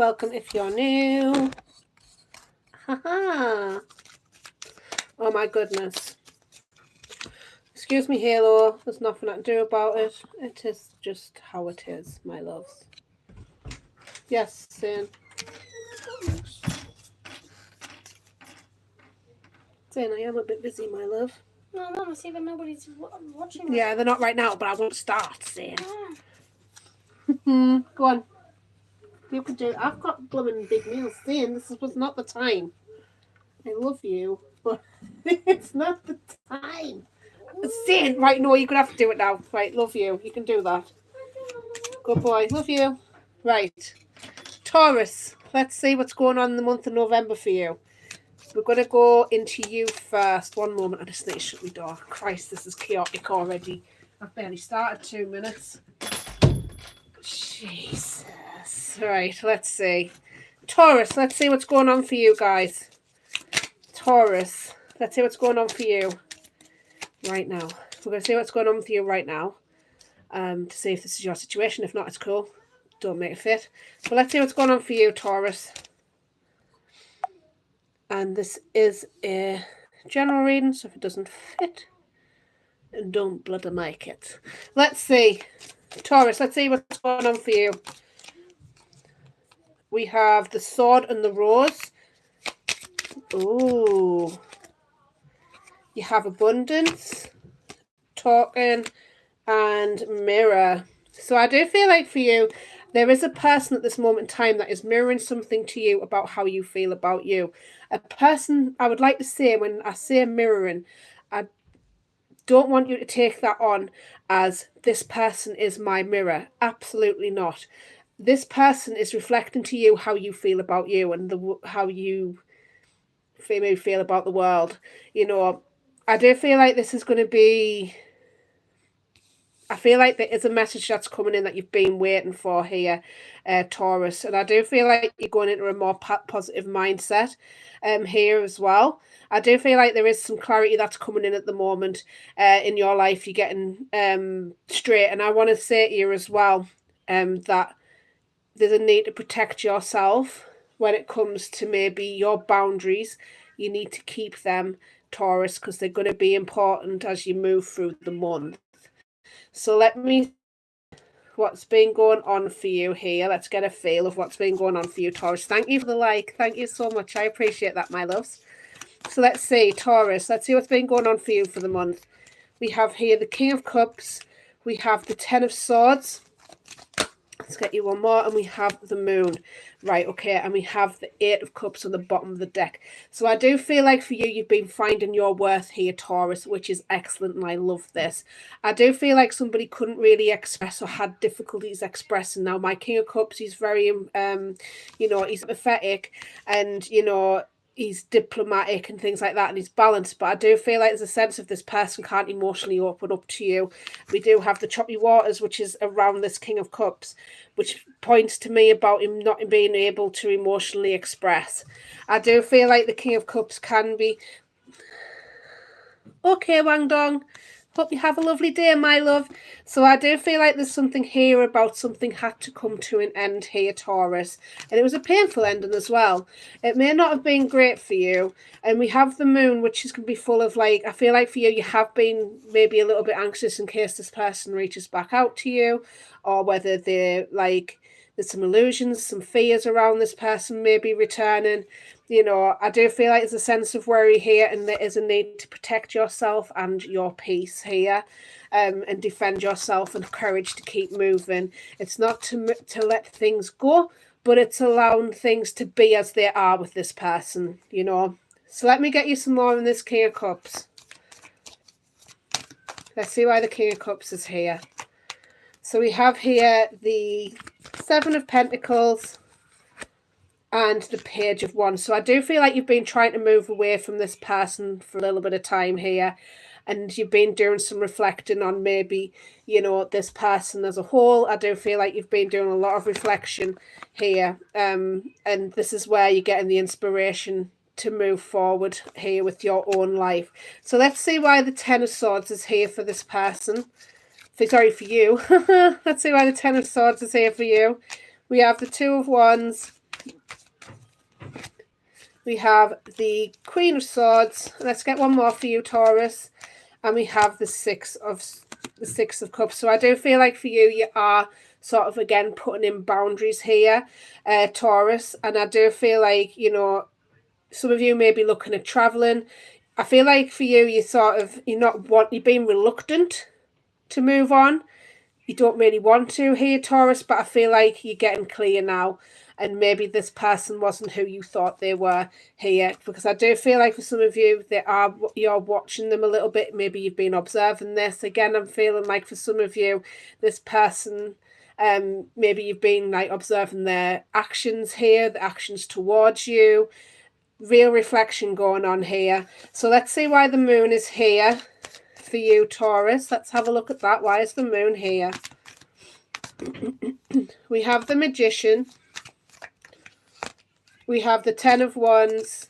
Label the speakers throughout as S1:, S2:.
S1: welcome if you're new. Haha. Oh my goodness. Excuse me, Halo. There's nothing I can do about it. It is just how it is, my loves. Yes, Zane. Zane, I am a bit busy, my love.
S2: No, Mum, see, but nobody's watching.
S1: Yeah, they're not right now, but I won't start, Zane. Go on. You can do it. I've got blooming big meals, Zane. This was not the time. I love you, but it's not the time. Zane, right, no, you're going to have to do it now. Right, love you. You can do that. Good boy. Love you. Right. Taurus, let's see what's going on in the month of November for you. We're going to go into you first. One moment. I just need to shut my door. Christ, this is chaotic already. I've barely started 2 minutes. Jesus. Right, let's see. Taurus, let's see what's going on for you guys. Taurus, let's see what's going on for you right now. We're going to see what's going on for you right now. To see if this is your situation. If not, it's cool. Don't make it fit. But let's see what's going on for you, Taurus. And this is a general reading, so if it doesn't fit, don't bloody make it. Let's see. Taurus, let's see what's going on for you. We have the sword and the rose. Ooh. You have abundance, talking, and mirror. So I do feel like for you, there is a person at this moment in time that is mirroring something to you about how you feel about you. A person, I would like to say, when I say mirroring, I don't want you to take that on as this person is my mirror. Absolutely not. This person is reflecting to you how you feel about you and how you feel about the world. You know, I do feel like this is going to be... I feel like there is a message that's coming in that you've been waiting for here, Taurus. And I do feel like you're going into a more positive mindset here as well. I do feel like there is some clarity that's coming in at the moment in your life. You're getting straight. And I want to say to you as well that there's a need to protect yourself when it comes to maybe your boundaries. You need to keep them, Taurus, because they're going to be important as you move through the month. So let me what's been going on for you here. Let's get a feel of what's been going on for you, Taurus. Thank you for the like. Thank you so much. I appreciate that, my loves. So let's see, Taurus. Let's see what's been going on for you for the month. We have here the King of Cups. We have the Ten of Swords. Let's get you one more. And we have the Moon. Right, okay. And we have the Eight of Cups on the bottom of the deck. So I do feel like for you, you've been finding your worth here, Taurus, which is excellent. And I love this. I do feel like somebody couldn't really express or had difficulties expressing. Now, my King of Cups, he's very, you know, he's empathetic and, you know, he's diplomatic and things like that, and he's balanced. But I do feel like there's a sense of this person can't emotionally open up to you. We do have the choppy waters, which is around this King of Cups, which points to me about him not being able to emotionally express. I do feel like the King of Cups can be... Okay, Wang Dong. Hope you have a lovely day, my love. So I do feel like there's something here about something had to come to an end here, Taurus. And it was a painful ending as well. It may not have been great for you. And we have the Moon, which is going to be full of, like, I feel like for you, you have been maybe a little bit anxious in case this person reaches back out to you. Or whether they're, like, there's some illusions, some fears around this person maybe returning. You know, I do feel like there's a sense of worry here, and there is a need to protect yourself and your peace here, and defend yourself, and courage to keep moving. It's not to let things go, but it's allowing things to be as they are with this person, you know. So let me get you some more in this King of Cups. Let's see why the King of Cups is here. So we have here the Seven of Pentacles and the Page of Wands. So I do feel like you've been trying to move away from this person for a little bit of time here. And you've been doing some reflecting on maybe, you know, this person as a whole. I do feel like you've been doing a lot of reflection here. And this is where you're getting the inspiration to move forward here with your own life. So let's see why the Ten of Swords is here for this person. Sorry, for you. Let's see why the Ten of Swords is here for you. We have the Two of Wands. We have the Queen of Swords. Let's get one more for you, Taurus. And we have the Six of Cups. So I do feel like for you, you are sort of again putting in boundaries here, Taurus. And I do feel like, you know, some of you may be looking at traveling. I feel like for you, you're being reluctant to move on. You don't really want to here, Taurus, but I feel like you're getting clear now. And maybe this person wasn't who you thought they were here, because I do feel like for some of you, you're watching them a little bit. Maybe you've been observing this. Again, I'm feeling like for some of you, this person, maybe you've been like observing their actions here, the actions towards you. Real reflection going on here. So let's see why the moon is here for you, Taurus. Let's have a look at that. Why is the moon here? We have the Magician. We have the 10 of Wands.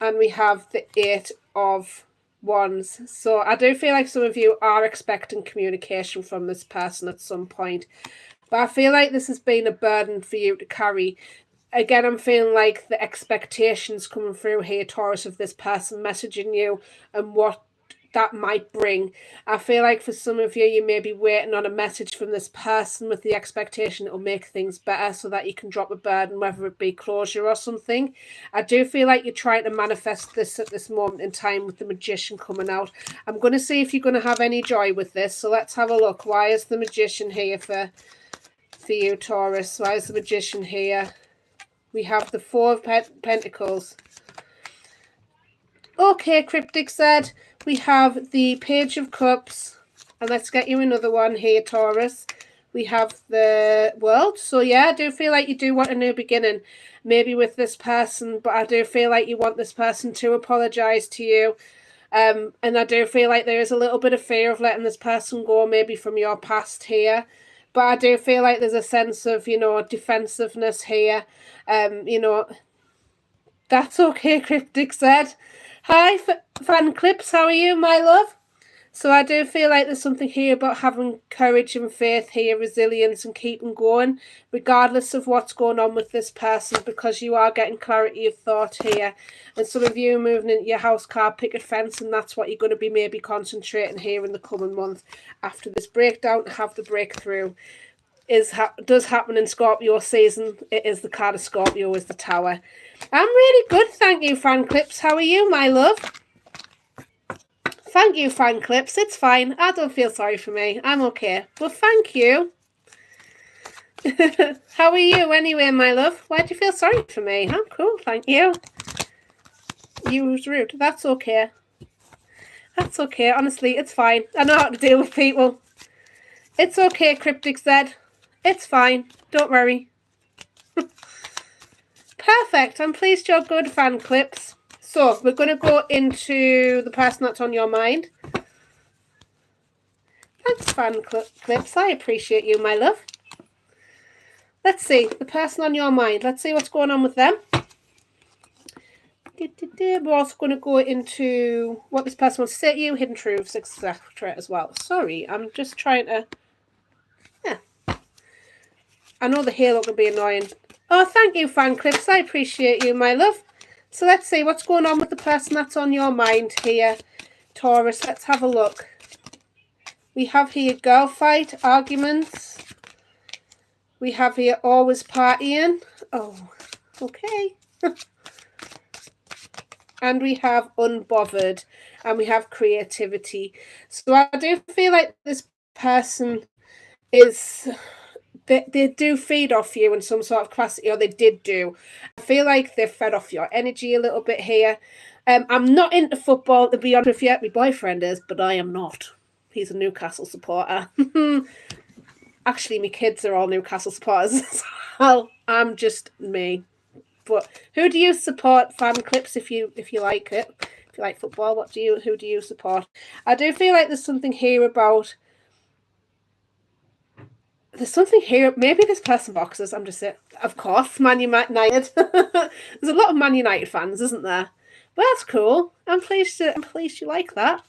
S1: And we have the 8 of Wands. So I do feel like some of you are expecting communication from this person at some point. But I feel like this has been a burden for you to carry. Again, I'm feeling like the expectations coming through here, Taurus, of this person messaging you and what that might bring. I feel like for some of you, you may be waiting on a message from this person with the expectation it will make things better so that you can drop a burden, whether it be closure or something. I do feel like you're trying to manifest this at this moment in time with the Magician coming out. I'm going to see if you're going to have any joy with this. So let's have a look. Why is the Magician here for you, Taurus? Why is the Magician here? We have the 4 of Pentacles. Okay, Cryptic said. We have the Page of Cups. And let's get you another one here, Taurus. We have the World. So yeah, I do feel like you do want a new beginning. Maybe with this person. But I do feel like you want this person to apologise to you. And I do feel like there is a little bit of fear of letting this person go, maybe from your past here. But I do feel like there's a sense of, you know, defensiveness here. You know, that's okay, Cryptic said. Hi, Fan Clips. How are you, my love? So I do feel like there's something here about having courage and faith here, resilience and keeping going, regardless of what's going on with this person, because you are getting clarity of thought here. And some of you are moving into your house, car, picket fence, and that's what you're going to be maybe concentrating here in the coming month after this breakdown to have the breakthrough. Does happen in Scorpio season. It is the card of Scorpio is the Tower. I'm really good, thank you, Fan Clips. How are you, my love? Thank you, Fan Clips. It's fine. I don't feel sorry for me. I'm okay. Well, thank you. How are you anyway, my love? Why do you feel sorry for me? I'm cool, thank you. You was rude. That's okay. That's okay. Honestly, it's fine. I know how to deal with people. It's okay, Cryptic said. It's fine. Don't worry. Perfect. I'm pleased you're good, Fan Clips. So we're going to go into the person that's on your mind. Thanks, Fan Clips. I appreciate you, my love. Let's see. The person on your mind. Let's see what's going on with them. We're also going to go into what this person wants to say to you, hidden truths, etc. as well. Sorry, I'm just trying to... Yeah. I know the halo can be annoying. Oh, thank you, Fan Clips. I appreciate you, my love. So let's see what's going on with the person that's on your mind here, Taurus. Let's have a look. We have here girl fight, arguments. We have here always partying. Oh, okay. And we have unbothered. And we have creativity. So I do feel like this person is... They do feed off you in some sort of capacity, or they did do. I feel like they've fed off your energy a little bit here. I'm not into football, to be honest with you. My boyfriend is, but I am not. He's a Newcastle supporter. Actually, my kids are all Newcastle supporters as well. I'm just me. But who do you support, Fan Clips, if you like it? If you like football, who do you support? I do feel like there's something here about... There's something here. Maybe this person boxes. I'm just saying. Of course, Man United. There's a lot of Man United fans, isn't there? Well, that's cool. I'm pleased you like that.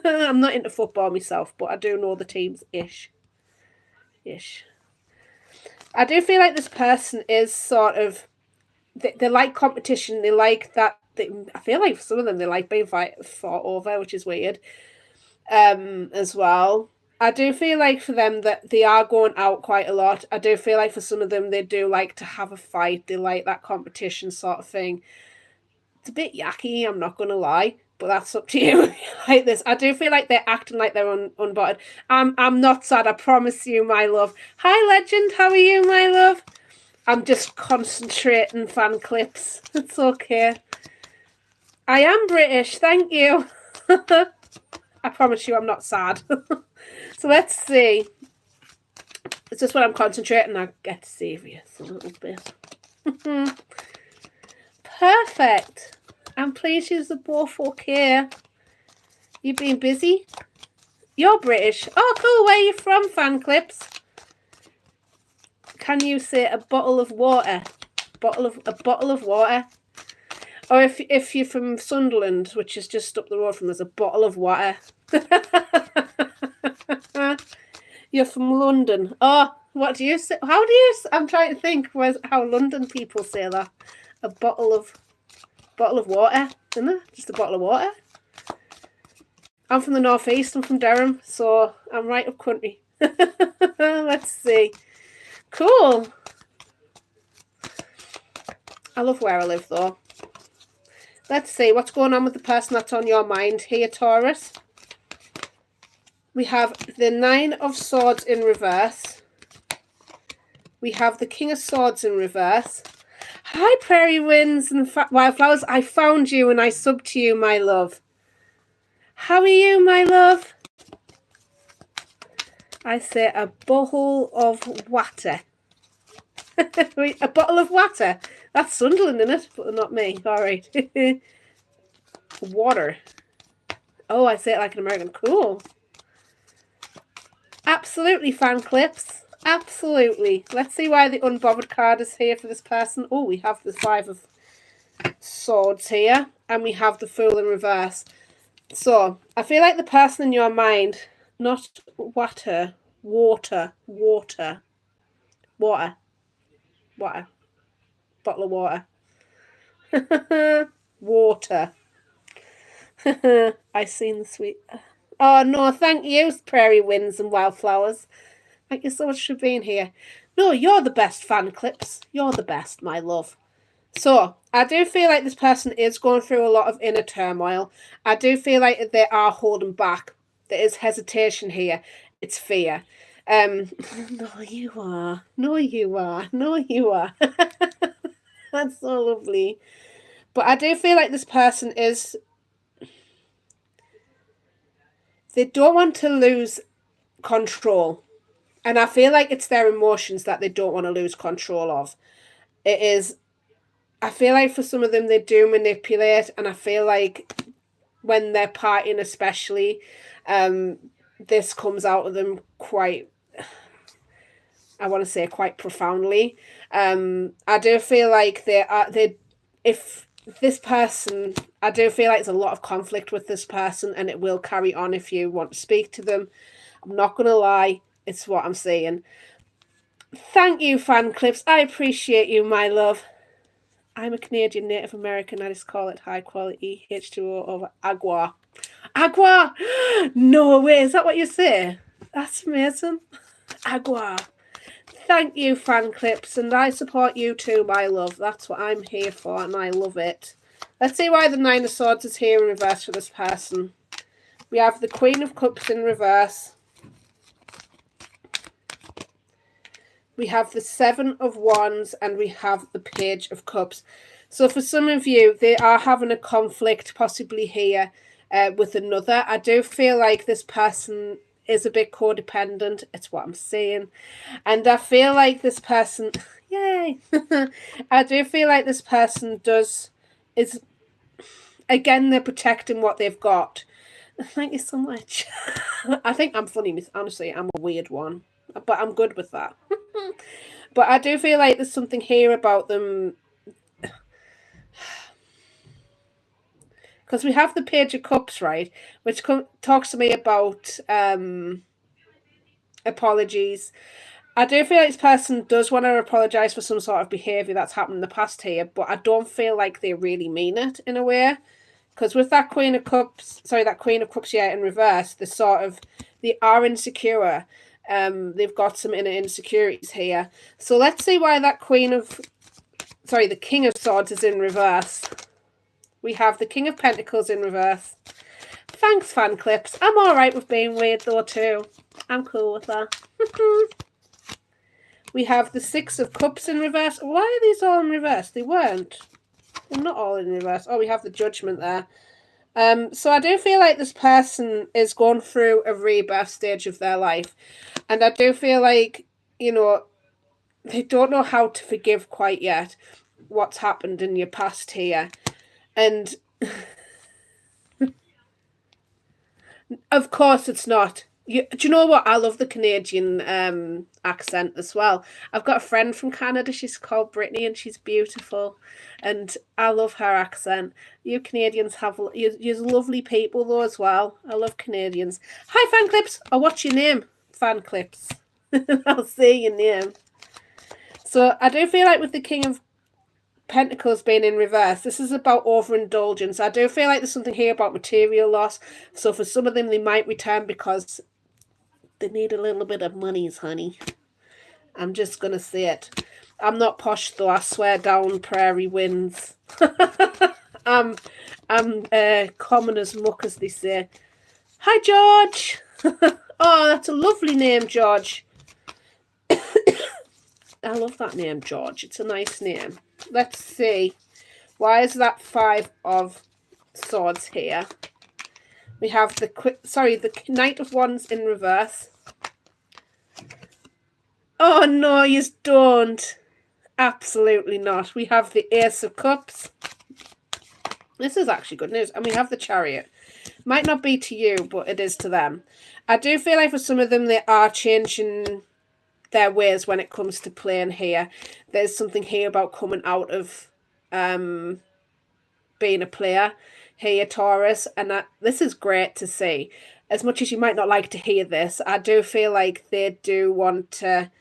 S1: I'm not into football myself, but I do know the teams ish. I do feel like this person is sort of they like competition. They like that. I feel like for some of them, they like being fought over, which is weird. As well. I do feel like for them that they are going out quite a lot. I do feel like for some of them, they do like to have a fight. They like that competition sort of thing. It's a bit yucky, I'm not going to lie, but that's up to you. Like this, I do feel like they're acting like they're unbuttered. I'm not sad, I promise you, my love. Hi, Legend, how are you, my love? I'm just concentrating fan clips. It's okay. I am British, thank you. I promise you I'm not sad. So let's see. It's just when I'm concentrating, I get serious a little bit. Perfect. I'm pleased you're both okay. You been busy? You're British. Oh, cool. Where are you from, fan clips? Can you say a bottle of water? A bottle of water? Or if you're from Sunderland, which is just up the road from us, a bottle of water. You're from London. Oh, what do you say? How do you? I'm trying to think how London people say that. A bottle of water, isn't it? Just a bottle of water. I'm from the northeast. I'm from Durham, so I'm right up country. Let's see. Cool. I love where I live, though. Let's see what's going on with the person that's on your mind here, Taurus. We have the Nine of Swords in reverse. We have the King of Swords in reverse. Hi, Prairie Winds and Wildflowers. I found you and I subbed to you, my love. How are you, my love? I say a bottle of water. A bottle of water. That's Sunderland, isn't it? But not me. All right. Water. Oh, I say it like an American. Cool. Absolutely, fan clips. Absolutely. Let's see why the unbothered card is here for this person. Oh, we have the Five of Swords here. And we have the Fool in reverse. So, I feel like the person in your mind, not water. Bottle of water. Water. I seen the sweet... Oh, no, thank you, Prairie Winds and Wildflowers. Thank you so much for being here. No, you're the best, fan clips. You're the best, my love. So, I do feel like this person is going through a lot of inner turmoil. I do feel like they are holding back. There is hesitation here. It's fear. No, you are. No, you are. No, you are. That's so lovely. But I do feel like this person is... They don't want to lose control. And I feel like it's their emotions that they don't want to lose control of. It is... I feel like for some of them, they do manipulate. And I feel like when they're partying especially, this comes out of them quite... I want to say quite profoundly. I do feel like if this person, I do feel like there's a lot of conflict with this person and it will carry on if you want to speak to them. I'm not going to lie. It's what I'm saying. Thank you, fan clips. I appreciate you, my love. I'm a Canadian Native American. I just call it high quality H2O over agua. Agua! No way. Is that what you say? That's amazing. Agua. Thank you, fan clips, and I support you too, my love. That's what I'm here for, and I love it. Let's see why the Nine of Swords is here in reverse for this person. We have the Queen of Cups in reverse. We have the Seven of Wands, and we have the Page of Cups. So for some of you, they are having a conflict possibly here with another. I do feel like this person is a bit codependent. It's what I'm saying. And I feel like this person... Yay! I do feel like this person is... Again, they're protecting what they've got. Thank you so much. I think I'm funny. Honestly, I'm a weird one. But I'm good with that. But I do feel like there's something here about them. Because we have the Page of Cups, right? Which talks to me about apologies. I do feel like this person does want to apologise for some sort of behaviour that's happened in the past here, but I don't feel like they really mean it in a way. Because with that Queen of Cups, yeah, in reverse, they are insecure. They've got some inner insecurities here. So let's see why that the King of Swords is in reverse. We have the King of Pentacles in reverse. Thanks, fan clips. I'm alright with being weird though too. I'm cool with that. We have the Six of Cups in reverse. Why are these all in reverse? They weren't. They're not all in reverse. Oh, we have the Judgment there. So I do feel like this person is going through a rebirth stage of their life. And I do feel like, they don't know how to forgive quite yet what's happened in your past here. And of course it's not. Do you know what? I love the Canadian accent as well. I've got a friend from Canada. She's called Brittany and she's beautiful. And I love her accent. You Canadians you're lovely people though as well. I love Canadians. Hi, fan clips. Oh, what's your name? Fan clips. I'll say your name. So I do feel like with the King of Pentacles being in reverse, this is about overindulgence. I do feel like there's something here about material loss. So for some of them, they might return because they need a little bit of monies, honey. I'm just going to say it. I'm not posh, though. I swear down prairie winds. I'm common as muck, as they say. Hi, George. Oh, that's a lovely name, George. I love that name, George. It's a nice name. Let's see. Why is that Five of Swords here? We have the Knight of Wands in reverse. Oh, no, you don't. Absolutely not. We have the Ace of Cups. This is actually good news. And we have the Chariot. Might not be to you, but it is to them. I do feel like for some of them, they are changing their ways when it comes to playing here. There's something here about coming out of being a player here, Taurus, and this is great to see. As much as you might not like to hear this, I do feel like they do want to.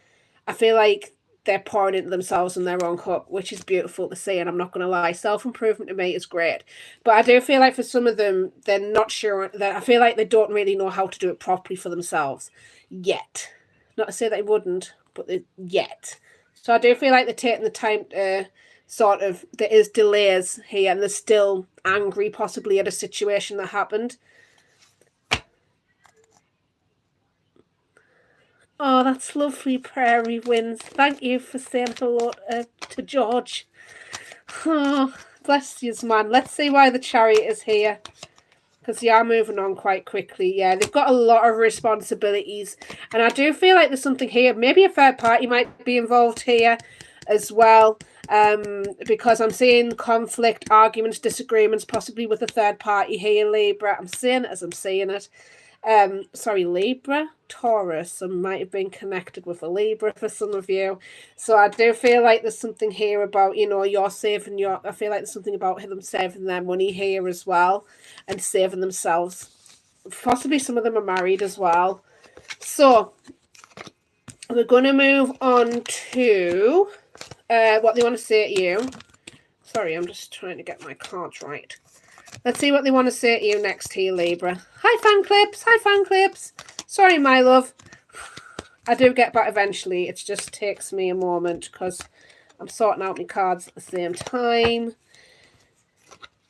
S1: I feel like they're pouring into themselves in their own cup, which is beautiful to see, and I'm not going to lie, self-improvement to me is great. But I do feel like for some of them, they're not sure. I feel like they don't really know how to do it properly for themselves yet. Not to say they wouldn't, but yet. So I do feel like they're taking the time to there is delays here, and they're still angry possibly at a situation that happened. Oh, that's lovely, Prairie Winds. Thank you for saying hello to George. Oh, bless you, man. Let's see why the Chariot is here. Because they are moving on quite quickly. Yeah, they've got a lot of responsibilities. And I do feel like there's something here. Maybe a third party might be involved here as well. Because I'm seeing conflict, arguments, disagreements, possibly with a third party here, Libra. I'm saying it as I'm saying it. Sorry, Libra, Taurus. I might have been connected with a Libra for some of you. So I do feel like there's something here about, you're saving I feel like there's something about them saving their money here as well and saving themselves. Possibly some of them are married as well. So we're going to move on to what they want to say to you. Sorry, I'm just trying to get my cards right. Let's see what they want to say to you next here, Libra. Hi, fan clips. Hi, fan clips. Sorry, my love. I do get back eventually. It just takes me a moment because I'm sorting out my cards at the same time.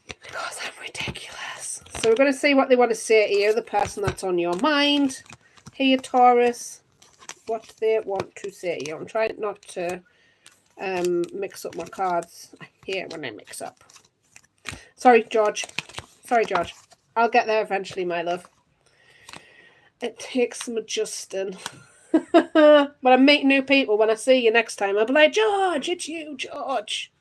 S1: Because I'm ridiculous. So we're going to see what they want to say to you, the person that's on your mind. Here, Taurus. What they want to say to you. I'm trying not to mix up my cards. I hate when I mix up. Sorry, George. Sorry, George. I'll get there eventually, my love. It takes some adjusting. But I meet new people. When I see you next time, I'll be like, George, it's you, George.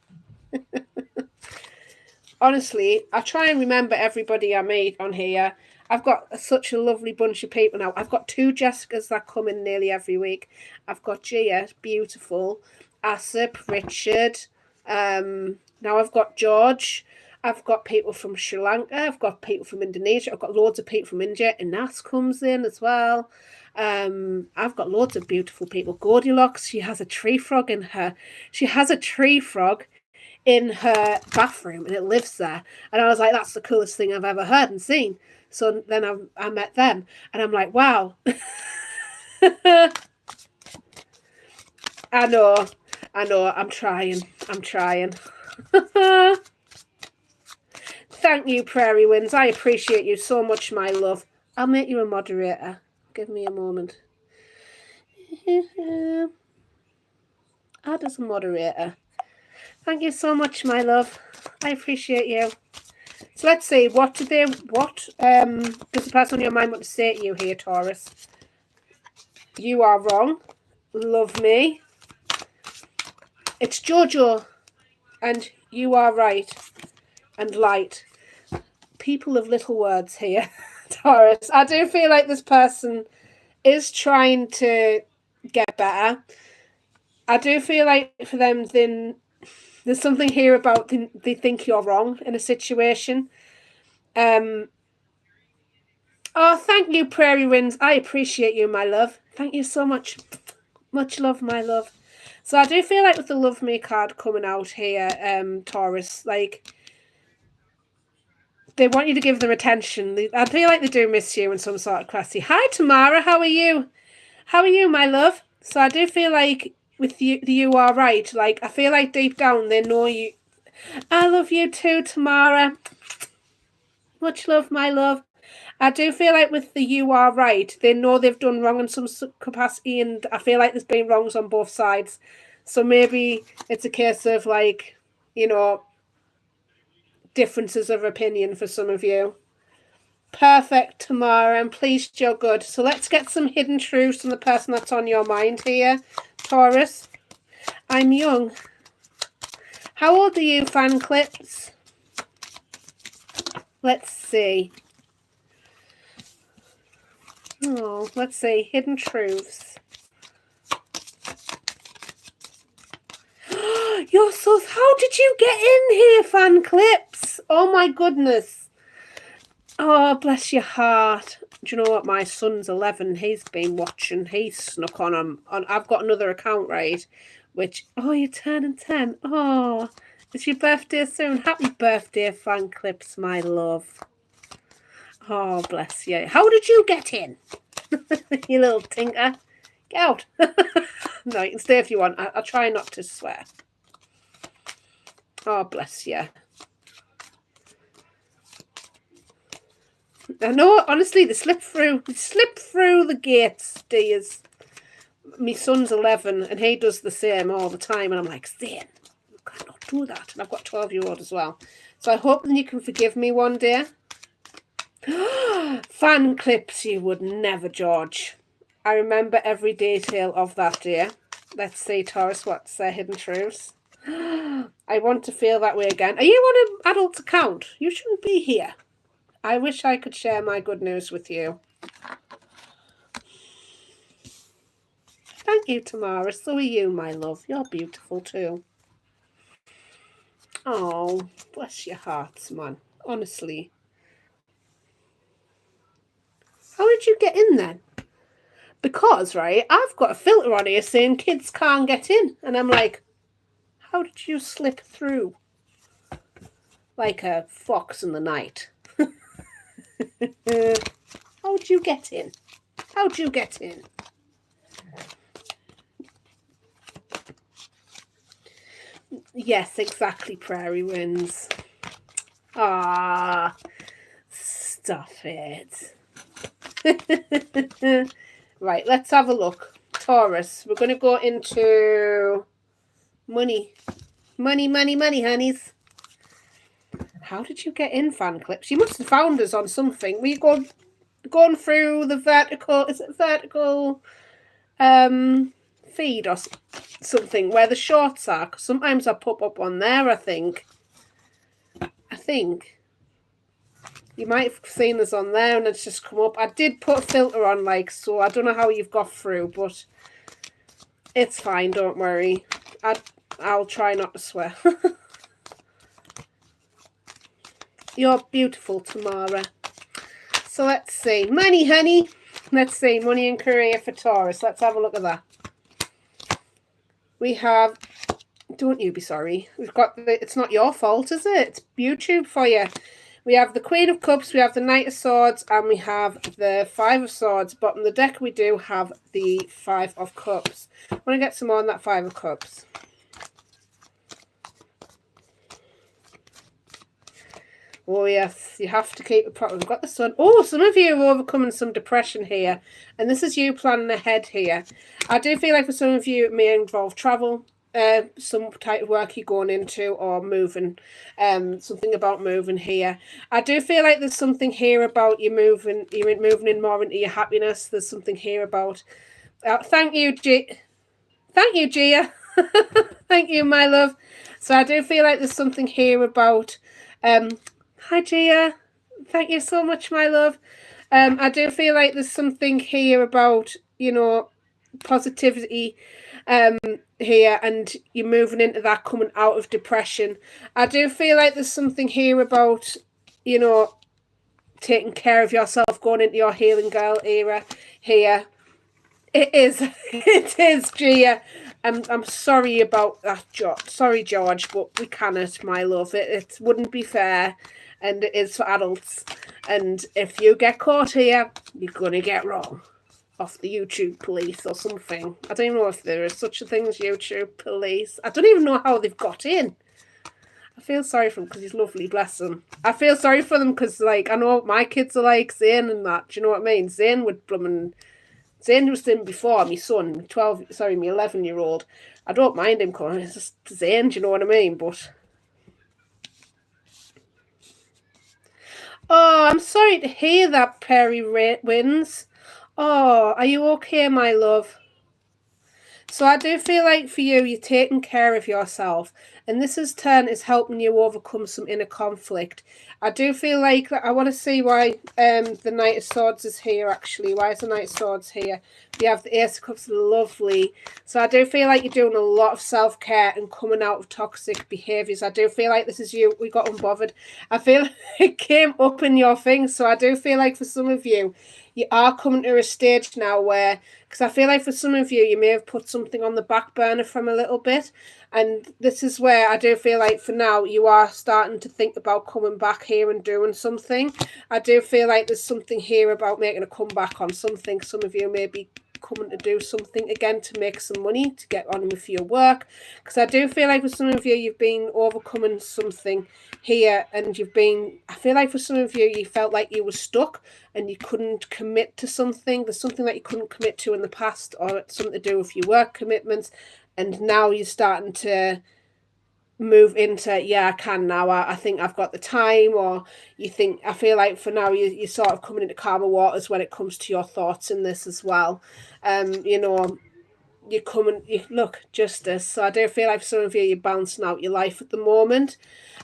S1: Honestly, I try and remember everybody I meet on here. I've got such a lovely bunch of people now. I've got 2 Jessicas that come in nearly every week. I've got Gia, beautiful. Asip, Richard. Now I've got George. I've got people from Sri Lanka. I've got people from Indonesia. I've got loads of people from India. Inas comes in as well. I've got loads of beautiful people. Goldilocks, she has a tree frog in her. She has a tree frog in her bathroom, and it lives there. And I was like, that's the coolest thing I've ever heard and seen. So then I met them, and I'm like, wow. I know. I'm trying. Thank you, Prairie Winds. I appreciate you so much, my love. I'll make you a moderator. Give me a moment. Add as a moderator. Thank you so much, my love. I appreciate you. So let's see. What does the person on your mind want to say to you here, Taurus? You are wrong. Love me. It's Jojo. And you are right. And light. People of little words here, Taurus. I do feel like this person is trying to get better. I do feel like for them, then there's something here about they think you're wrong in a situation. Oh, thank you, Prairie Winds. I appreciate you, my love. Thank you so much. Much love, my love. So I do feel like with the Love Me card coming out here, Taurus, like they want you to give them attention. I feel like they do miss you in some sort of capacity. Hi, Tamara. How are you? How are you, my love? So I do feel like with you are right. Like I feel like deep down they know you. I love you too, Tamara. Much love, my love. I do feel like with the you are right, they know they've done wrong in some capacity, and I feel like there's been wrongs on both sides. So maybe it's a case of like, differences of opinion for some of you. Perfect, Tamara. I'm pleased you're good. So let's get some hidden truths from the person that's on your mind here, Taurus. I'm young. How old are you, fan clips? Let's see. Oh, let's see. Hidden truths. You're so... How did you get in here, fan clips? Oh, my goodness. Oh, bless your heart. Do you know what? My son's 11. He's been watching. He's snuck on. I've got another account, right? Which... Oh, you're turning 10. Oh, it's your birthday soon. Happy birthday, fan clips, my love. Oh, bless you. How did you get in? You little tinker. Get out. No, you can stay if you want. I'll try not to swear. Oh, bless you. I know, honestly, they slip through the gates, dears. My son's 11 and he does the same all the time. And I'm like, Zane, you cannot do that. And I've got a 12-year-old as well. So I hope that you can forgive me one day. Fan clips, you would never, George. I remember every detail of that day. Let's see, Taurus, what's their hidden truths. I want to feel that way again. Are you on an adult account? You shouldn't be here. I wish I could share my good news with you. Thank you, Tamara. So are you, my love. You're beautiful too. Oh, bless your hearts, man. Honestly. How did you get in then? Because, right, I've got a filter on here saying kids can't get in. And I'm like, how did you slip through? Like a fox in the night. How'd you get in? How'd you get in? Yes, exactly, Prairie Winds. Ah, stop it. Right, let's have a look. Taurus, we're going to go into money. Money, money, money, honeys. How did you get in, fan clips? You must have found us on something. Were you going through the vertical, is it vertical feed or something where the shorts are? Because sometimes I pop up on there, I think. You might have seen us on there and it's just come up. I did put a filter on, like, so I don't know how you've got through, but it's fine, don't worry. I'll try not to swear. You're beautiful, Tamara. So let's see. Money, honey. Let's see, money and career for Taurus. Let's have a look at that. We have, don't you be sorry. We've got the, it's not your fault, is it? It's YouTube for you. We have the Queen of Cups, we have the Knight of Swords, and we have the Five of Swords. Bottom of the deck, we do have the Five of Cups. I want to get some more on that Five of Cups. Oh, yes, you have to keep it proper. We've got the Sun. Oh, some of you are overcoming some depression here. And this is you planning ahead here. I do feel like for some of you, it may involve travel. Some type of work you're going into or moving. Something about moving here. I do feel like there's something here about you moving. You're moving in more into your happiness. There's something here about... thank you, Thank you, Gia. Thank you, my love. So I do feel like there's something here about... hi, Gia. Thank you so much, my love. I do feel like there's something here about, you know, positivity here, and you're moving into that, coming out of depression. I do feel like there's something here about, you know, taking care of yourself, going into your healing girl era here. It is. It is, Gia. I'm sorry about that, George. Sorry, George, but we cannot, my love. It wouldn't be fair, and it is for adults. And if you get caught here, you're going to get wrong off the YouTube police or something. I don't even know if there is such a thing as YouTube police. I don't even know how they've got in. I feel sorry for him because he's lovely, bless him. I feel sorry for them because, like, I know what my kids are like, Zane and that. Do you know what I mean? Zane was in before, my son, my 11-year-old. I don't mind him coming. It's just Zane, do you know what I mean? But... oh, I'm sorry to hear that, Perry Wins. Oh, are you okay, my love? So I do feel like for you, you're taking care of yourself. And this is helping you overcome some inner conflict. I do feel like I want to see why the Knight of Swords is here, actually. Why is the Knight of Swords here? We have the Ace of Cups, lovely. So I do feel like you're doing a lot of self-care and coming out of toxic behaviours. I do feel like this is you. We got unbothered. I feel it came up in your thing. So I do feel like for some of you, you are coming to a stage now where, because I feel like for some of you, you may have put something on the back burner from a little bit. And this is where I do feel like for now, you are starting to think about coming back here and doing something. I do feel like there's something here about making a comeback on something. Some of you may be coming to do something again to make some money, to get on with your work. Because I do feel like for some of you, you've been overcoming something here, and I feel like for some of you, you felt like you were stuck and you couldn't commit to something. There's something that you couldn't commit to in the past, or it's something to do with your work commitments. And now you're starting to move into, yeah, I can now. I think I've got the time. Or you think, I feel like for now, you're sort of coming into calmer waters when it comes to your thoughts in this as well. You know, look, justice. So I do feel like for some of you, you're balancing out your life at the moment.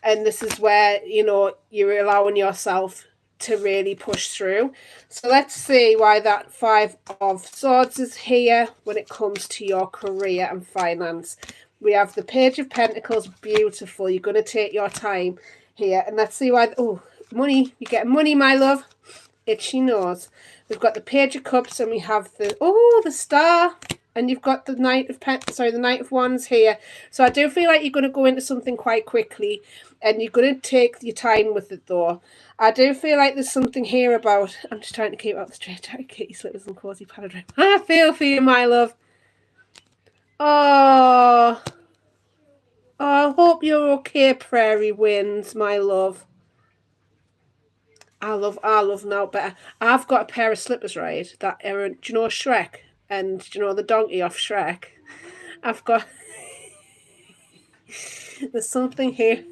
S1: And this is where, you know, you're allowing yourself to really push through. So let's see why that Five of Swords is here when it comes to your career and finance. We have the Page of Pentacles, beautiful. You're going to take your time here. And let's see why, oh, money. You get money, my love. Itchy nose. We've got the Page of Cups, and we have the Star. And you've got the Knight of Wands here. So I do feel like you're going to go into something quite quickly, and you're going to take your time with it, though. I do feel like there's something here about... I'm just trying to keep out the straight, trying to get your slippers and cozy padded. I feel for you, my love. Oh, I hope you're okay, Prairie Winds, my love. I love now better. I've got a pair of slippers, right? That are, do you know Shrek? And do you know the donkey off Shrek? I've got... there's something here.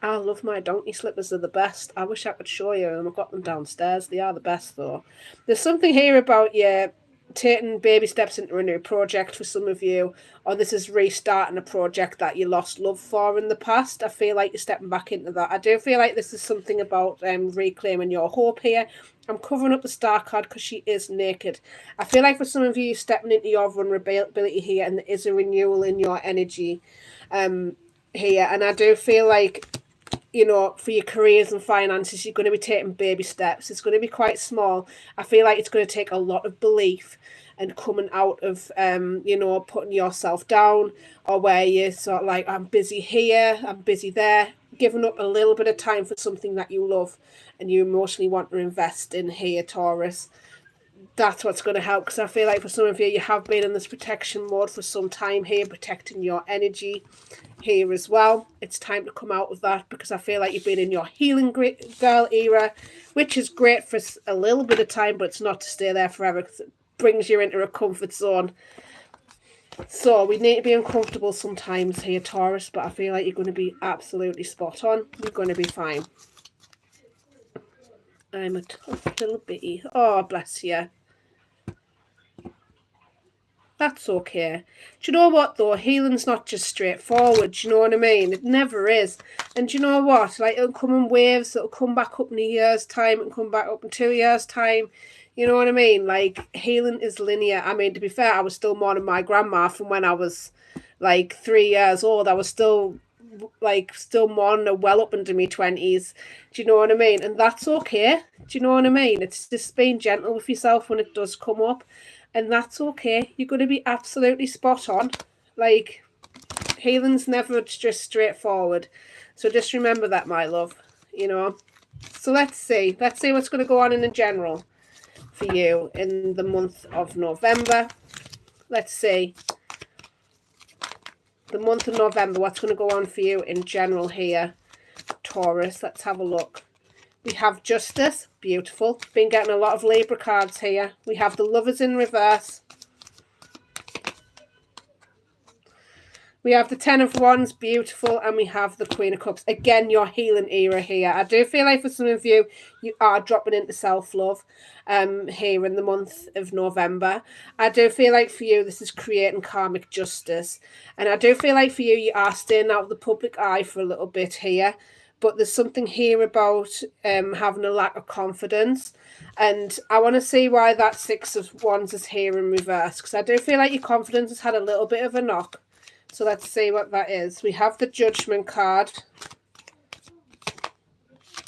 S1: I love my donkey slippers. They're the best. I wish I could show you them. I've got them downstairs. They are the best, though. There's something here about you taking baby steps into a new project for some of you, or this is restarting a project that you lost love for in the past. I feel like you're stepping back into that. I do feel like this is something about reclaiming your hope here. I'm covering up the Star card because she is naked. I feel like for some of you, you're stepping into your vulnerability here, and there is a renewal in your energy here. And I do feel like you know, for your careers and finances, you're going to be taking baby steps. It's going to be quite small. I feel like it's going to take a lot of belief and coming out of, you know, putting yourself down, or where you're sort of like, I'm busy here, I'm busy there, giving up a little bit of time for something that you love and you emotionally want to invest in here, Taurus. That's what's going to help, because I feel like for some of you, you have been in this protection mode for some time here, protecting your energy here as well. It's time to come out of that, because I feel like you've been in your healing girl era, which is great for a little bit of time, but it's not to stay there forever, because it brings you into a comfort zone. So we need to be uncomfortable sometimes here, Taurus, but I feel like you're going to be absolutely spot on. You're going to be fine. I'm a tough little bitty. Oh, bless you. That's okay. Do you know what, though? Healing's not just straightforward. Do you know what I mean? It never is. And do you know what? Like, it'll come in waves. It'll come back up in a year's time and come back up in 2 years' time. You know what I mean? Like, healing is linear. I mean, to be fair, I was still mourning my grandma from when I was, like, 3 years old. I was still mourning her well up into my 20s. Do you know what I mean? And that's okay. Do you know what I mean? It's just being gentle with yourself when it does come up. And that's okay. You're going to be absolutely spot on. Like, healing's never just straightforward. So just remember that, my love. You know. So let's see. Let's see what's going to go on in general for you in the month of November. Let's see. The month of November, what's going to go on for you in general here, Taurus. Let's have a look. We have Justice, beautiful. Been getting a lot of Libra cards here. We have the Lovers in reverse. We have the Ten of Wands, beautiful. And we have the Queen of Cups. Again, your healing era here. I do feel like for some of you, you are dropping into self-love here in the month of November. I do feel like for you, this is creating karmic justice. And I do feel like for you, you are staying out of the public eye for a little bit here. But there's something here about having a lack of confidence. And I want to see why that Six of Wands is here in reverse. Because I do feel like your confidence has had a little bit of a knock. So let's see what that is. We have the Judgment card.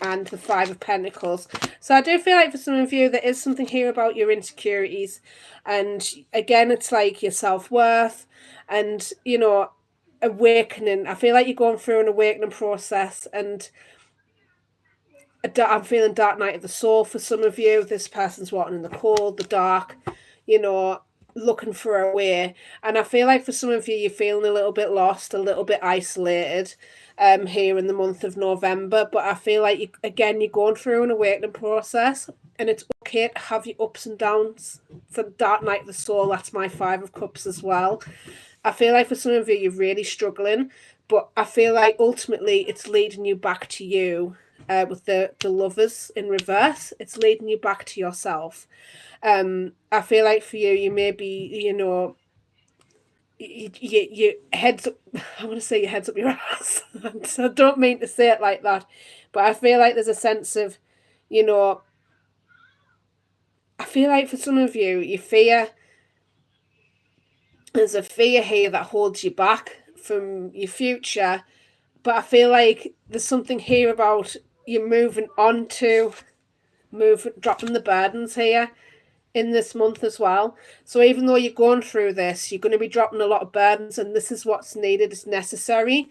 S1: And the Five of Pentacles. So I do feel like for some of you, there is something here about your insecurities. And again, it's like your self-worth. And, you know, awakening. I feel like you're going through an awakening process, and I'm feeling dark night of the soul for some of you. This person's walking in the cold, the dark, you know, looking for a way. And I feel like for some of you, you're feeling a little bit lost, a little bit isolated here in the month of November. But I feel like, you're going through an awakening process, and it's okay to have your ups and downs. For dark night of the soul, that's my Five of Cups as well. I feel like for some of you, you're really struggling, but I feel like ultimately it's leading you back to you with the Lovers in reverse. It's leading you back to yourself. I feel like for you, you may be, you know, your head's up, I want to say your head's up your ass. So I don't mean to say it like that, but I feel like there's a sense of, you know, I feel like for some of you, you fear. There's a fear here that holds you back from your future. But I feel like there's something here about you moving on to dropping the burdens here in this month as well. So even though you're going through this, you're going to be dropping a lot of burdens, and this is what's needed, it's necessary.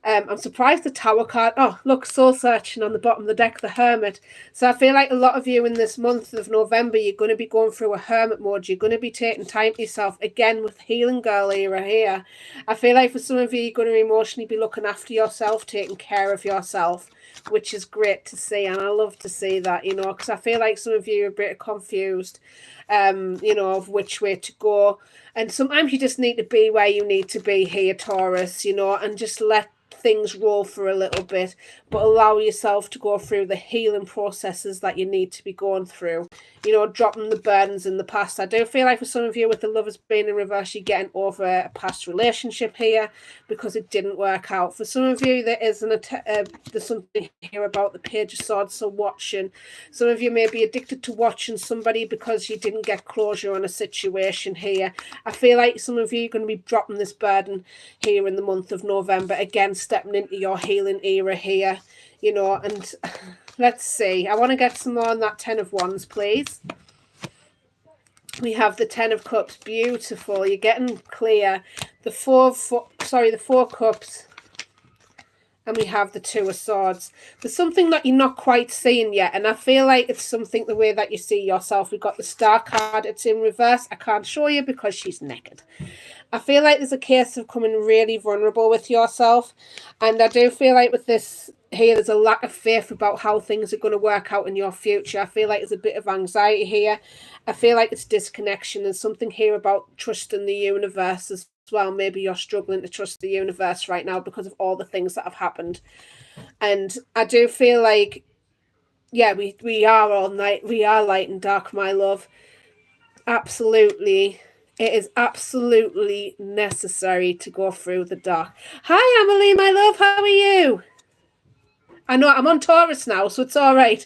S1: I'm surprised the Tower card. Oh, look, soul searching on the bottom of the deck, the Hermit. So I feel like a lot of you in this month of November, you're going to be going through a hermit mode. You're going to be taking time to yourself. Again, with healing girl era here. I feel like for some of you, you're going to emotionally be looking after yourself, taking care of yourself, which is great to see. And I love to see that, you know, because I feel like some of you are a bit confused, you know, of which way to go. And sometimes you just need to be where you need to be here, Taurus, you know, and just let things roll for a little bit, but allow yourself to go through the healing processes that you need to be going through, you know, dropping the burdens in the past. I do feel like for some of you with the Lovers being in reverse, you're getting over a past relationship here because it didn't work out. For some of you, there is there's something here about the Page of Swords, so watching. Some of you may be addicted to watching somebody because you didn't get closure on a situation here. I feel like some of you are going to be dropping this burden here in the month of November. Again, stepping into your healing era here, you know. And let's see. I want to get some more on that 10 of Wands, please. We have the 10 of Cups. Beautiful. You're getting clear. The 4 Cups. And we have the 2 of Swords. There's something that you're not quite seeing yet. And I feel like it's something the way that you see yourself. We've got the Star card. It's in reverse. I can't show you because she's naked. I feel like there's a case of coming really vulnerable with yourself. And I do feel like with this here, there's a lack of faith about how things are going to work out in your future. I feel like there's a bit of anxiety here. I feel like it's disconnection. There's something here about trusting the universe as well. Maybe you're struggling to trust the universe right now because of all the things that have happened. And I do feel like, yeah, we are all night. We are light and dark, my love. Absolutely. It is absolutely necessary to go through the dark. Hi, Emily, my love. How are you? I know I'm on Taurus now, so it's all right.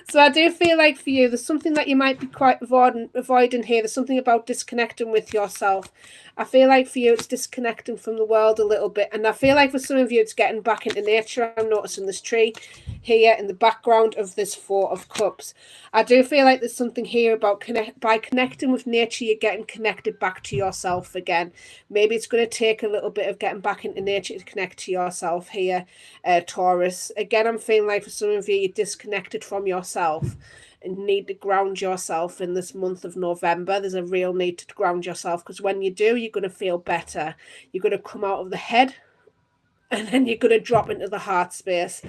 S1: So I do feel like for you, there's something that you might be quite avoiding here. There's something about disconnecting with yourself. I feel like for you, it's disconnecting from the world a little bit. And I feel like for some of you, it's getting back into nature. I'm noticing this tree here in the background of this 4 of Cups. I do feel like there's something here about by connecting with nature, you're getting connected back to yourself again. Maybe it's going to take a little bit of getting back into nature to connect to yourself here, Taurus. Again, I'm feeling like for some of you, you're disconnected from yourself and need to ground yourself in this month of November. There's a real need to ground yourself because when you do, you're going to feel better. You're going to come out of the head and then you're going to drop into the heart space.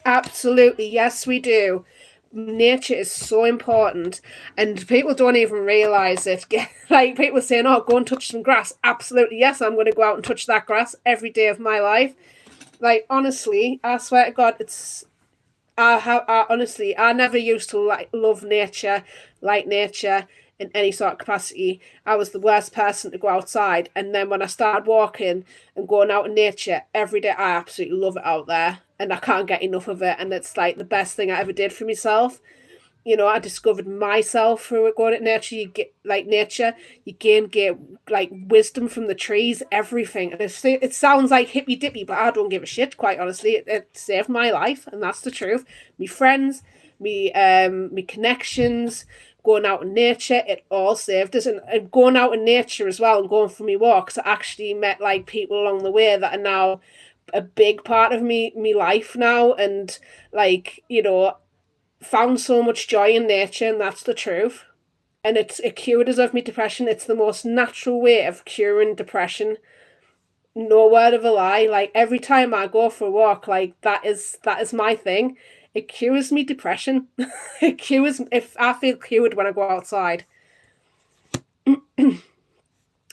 S1: Absolutely. Yes, we do. Nature is so important and people don't even realize it. Like people saying, oh, go and touch some grass. Absolutely. Yes, I'm going to go out and touch that grass every day of my life. Like, honestly, I swear to God, honestly, I never used to love nature, like nature in any sort of capacity. I was the worst person to go outside. And then when I started walking and going out in nature every day, I absolutely love it out there. And I can't get enough of it. And it's like the best thing I ever did for myself. You know, I discovered myself through going at nature. You get like nature, you get like wisdom from the trees, everything. And it sounds like hippy dippy, but I don't give a shit. Quite honestly, it saved my life, and that's the truth. Me friends, me connections, going out in nature, it all saved us. And going out in nature as well, and going for me walks, I actually met like people along the way that are now a big part of me life now, and like, you know, found so much joy in nature, and that's the truth. And it cured us of me depression. It's the most natural way of curing depression. No word of a lie. Like every time I go for a walk, like that is my thing. It cures me depression. It cures if I feel cured when I go outside.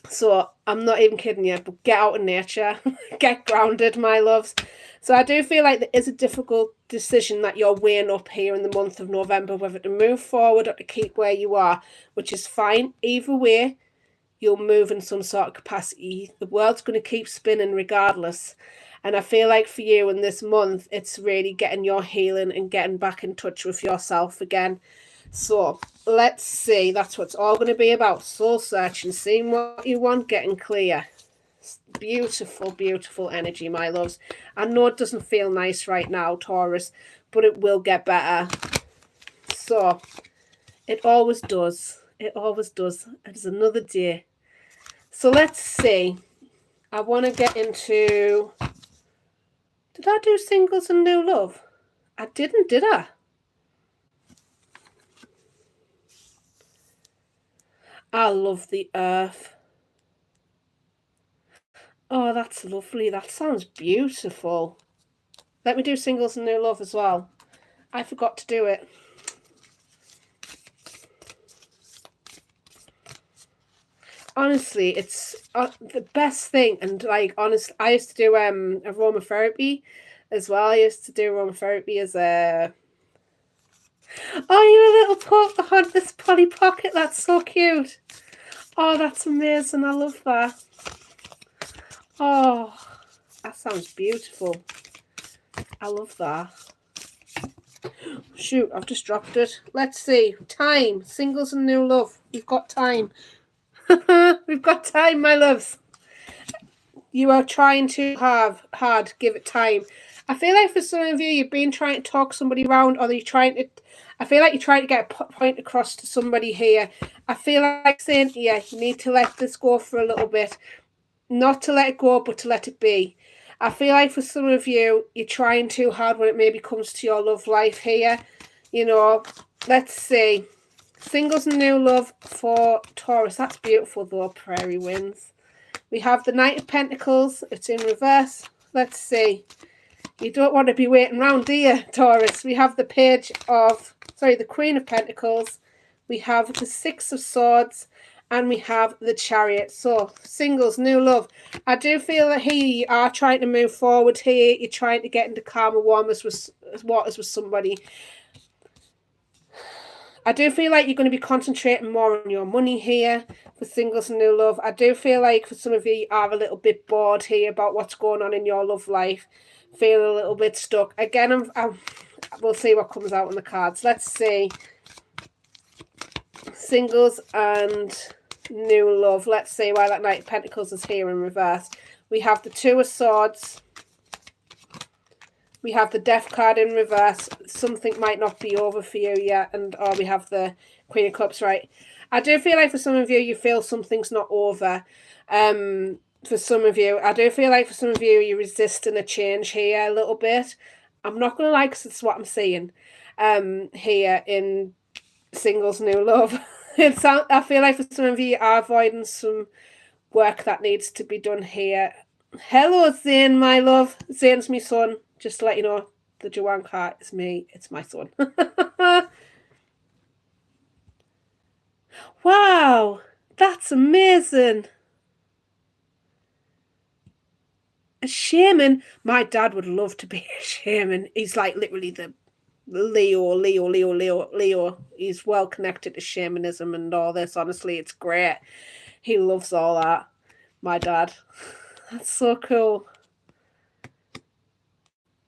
S1: So I'm not even kidding you, but get out in nature, get grounded, my loves. So I do feel like there is a difficult decision that you're weighing up here in the month of November, whether to move forward or to keep where you are, which is fine. Either way, you'll move in some sort of capacity. The world's going to keep spinning regardless. And I feel like for you in this month, it's really getting your healing and getting back in touch with yourself again. So let's see. That's what it's all going to be about. Soul searching, seeing what you want, getting clear. Beautiful, beautiful energy, my loves. I know it doesn't feel nice right now, Taurus, but it will get better. So it always does. It always does. It's another day. So let's see. I want to get into... Did I do singles and new love? I didn't, did I? I love the earth. Oh, that's lovely. That sounds beautiful. Let me do singles and new love as well. I forgot to do it. Honestly, it's the best thing. And like, honestly, I used to do aromatherapy as well. I used to do aromatherapy as a... Oh, you're a little on this Polly Pocket. That's so cute. Oh, that's amazing. I love that. Oh, that sounds beautiful. I love that. Shoot, I've just dropped it. Let's see. Time. Singles and new love. We've got time. We've got time, my loves. You are trying to hard, give it time. I feel like for some of you, you've been trying to talk somebody around, or you're trying to. I feel like you're trying to get a point across to somebody here. I feel like saying, yeah, you need to let this go for a little bit. Not to let it go, but to let it be. I feel like for some of you, you're trying too hard when it maybe comes to your love life here. You know, let's see. Singles and new love for Taurus. That's beautiful though, Prairie Winds. We have the Knight of Pentacles. It's in reverse. Let's see. You don't want to be waiting around, do you, Taurus? We have the the Queen of Pentacles. We have the Six of Swords. And we have the Chariot. So, singles, new love. I do feel that here you are trying to move forward here. You're trying to get into calmer waters with somebody. I do feel like you're going to be concentrating more on your money here for singles and new love. I do feel like for some of you are a little bit bored here about what's going on in your love life. Feeling a little bit stuck. Again, we'll see what comes out on the cards. Let's see. Singles and new love. Let's see why that Knight of Pentacles is here in reverse. We have the Two of Swords. We have the Death card in reverse. Something might not be over for you yet. Or we have the Queen of Cups, right? I do feel like for some of you, you feel something's not over. For some of you, I do feel like for some of you, you're resisting a change here a little bit. I'm not going to lie, because it's what I'm seeing here in singles new love. I feel like for some of you, you are avoiding some work that needs to be done here. Hello, Zane, my love. Zane's my son. Just to let you know, the Joanne card is me. It's my son. Wow, that's amazing. A shaman. My dad would love to be a shaman. He's like literally the Leo. He's well connected to shamanism and all this. Honestly, it's great. He loves all that. My dad. That's so cool.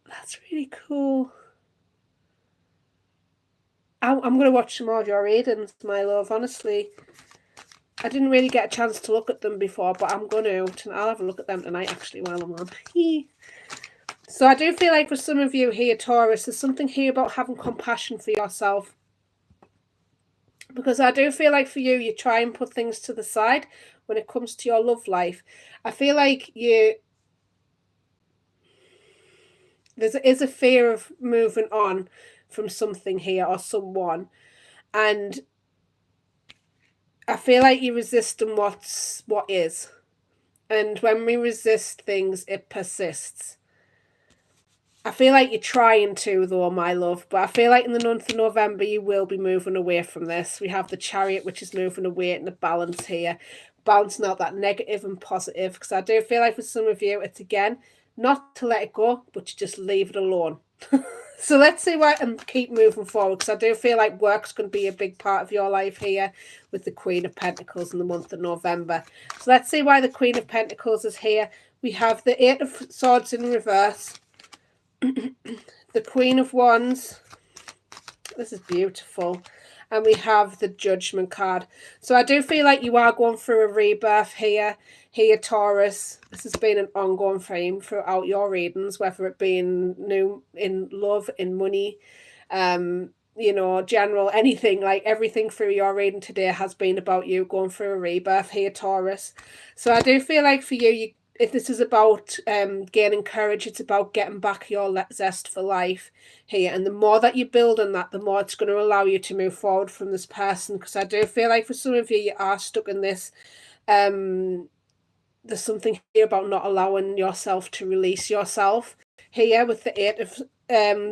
S1: That's really cool. I'm going to watch some more of your readings, my love, honestly. I didn't really get a chance to look at them before, but I'm going to. I'll have a look at them tonight, actually, while I'm on. So I do feel like for some of you here, Taurus, there's something here about having compassion for yourself. Because I do feel like for you, you try and put things to the side when it comes to your love life. I feel like there is a fear of moving on from something here or someone. And I feel like you're resisting what is. And when we resist things, it persists. I feel like you're trying to, though, my love. But I feel like in the month of November, you will be moving away from this. We have the Chariot, which is moving away in the balance here. Balancing out that negative and positive. Because I do feel like for some of you, it's, again, not to let it go, but to just leave it alone. So let's see why and keep moving forward, because I do feel like work's going to be a big part of your life here with the Queen of Pentacles in the month of November. So let's see why the Queen of Pentacles is here. We have the Eight of Swords in reverse. The Queen of Wands. This is beautiful. And we have the Judgment card. So I do feel like you are going through a rebirth here, Taurus. This has been an ongoing theme throughout your readings, whether it be in love, in money, general, anything, like everything through your reading today has been about you going through a rebirth here, Taurus. So I do feel like for you, if this is about gaining courage, it's about getting back your zest for life here. And the more that you build on that, the more it's going to allow you to move forward from this person. Because I do feel like for some of you, you are stuck in this. There's something here about not allowing yourself to release yourself. Here with the Eight of